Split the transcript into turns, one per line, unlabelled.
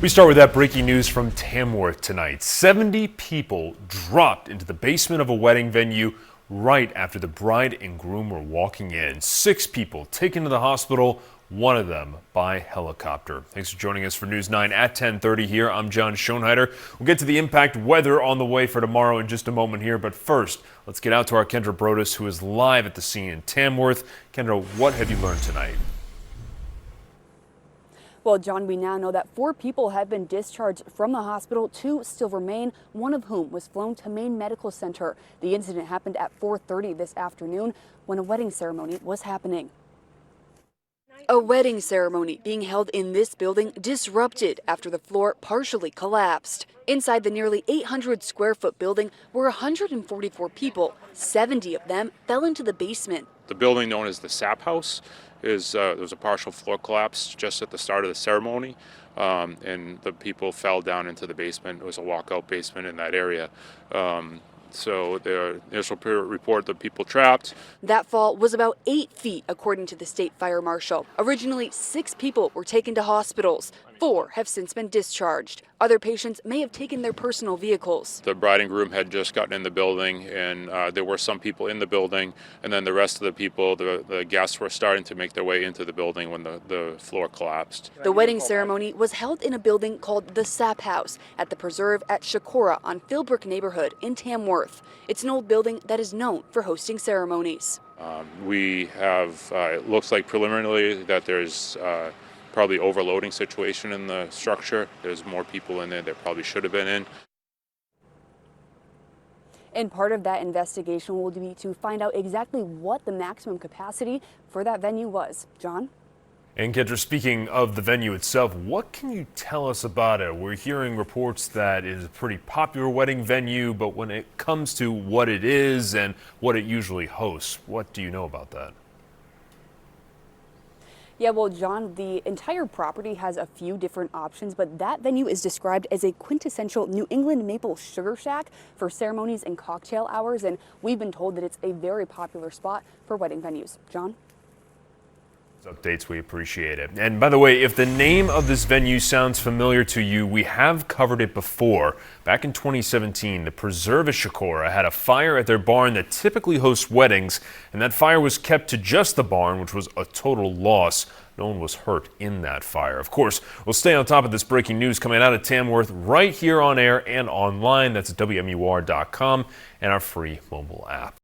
We start with that breaking news from Tamworth tonight. 70 people dropped into the basement of a wedding venue right after the bride and groom were walking in. 6 people taken to the hospital, one of them by helicopter. Thanks for joining us for News 9 at 10:30 here. I'm John Schoenheider. We'll get to the impact weather on the way for tomorrow in just a moment here. But first, let's get out to our Kendra Brodus, who is live at the scene in Tamworth. Kendra, what have you learned tonight?
Well, John, we now know that 4 people have been discharged from the hospital. 2 still remain, one of whom was flown to Maine Medical Center. The incident happened at 4:30 this afternoon when a wedding ceremony was happening. A wedding ceremony being held in this building disrupted after the floor partially collapsed. Inside the nearly 800 square foot building were 144 people. 70 of them fell into the basement.
The building known as the SAP House there was a partial floor collapse just at the start of the ceremony, and the people fell down into the basement. It was a walkout basement in that area. So the initial report, the people trapped.
That fall was about 8 feet, according to the state fire marshal. Originally, 6 people were taken to hospitals. 4 have since been discharged. Other patients may have taken their personal vehicles.
The bride and groom had just gotten in the building, and there were some people in the building, and then the rest of the people, the guests, were starting to make their way into the building when the floor collapsed.
The wedding ceremony was held in a building called the SAP House at the Preserve at Shakora on Philbrook neighborhood in Tamworth. It's an old building that is known for hosting ceremonies.
We have, it looks like preliminarily that there's probably overloading situation in the structure. There's more people in there that probably should have been in.
And part of that investigation will be to find out exactly what the maximum capacity for that venue was. John?
And Kendra, speaking of the venue itself, what can you tell us about it? We're hearing reports that it is a pretty popular wedding venue, but when it comes to what it is and what it usually hosts, what do you know about that?
Yeah, well, John, the entire property has a few different options, but that venue is described as a quintessential New England maple sugar shack for ceremonies and cocktail hours, and we've been told that it's a very popular spot for wedding venues. John?
Updates, we appreciate it. And by the way, if the name of this venue sounds familiar to you, we have covered it before. Back in 2017, the Preserve at Shakora had a fire at their barn that typically hosts weddings, and that fire was kept to just the barn, which was a total loss. No one was hurt in that fire. Of course, we'll stay on top of this breaking news coming out of Tamworth right here on air and online. That's at WMUR.com and our free mobile app.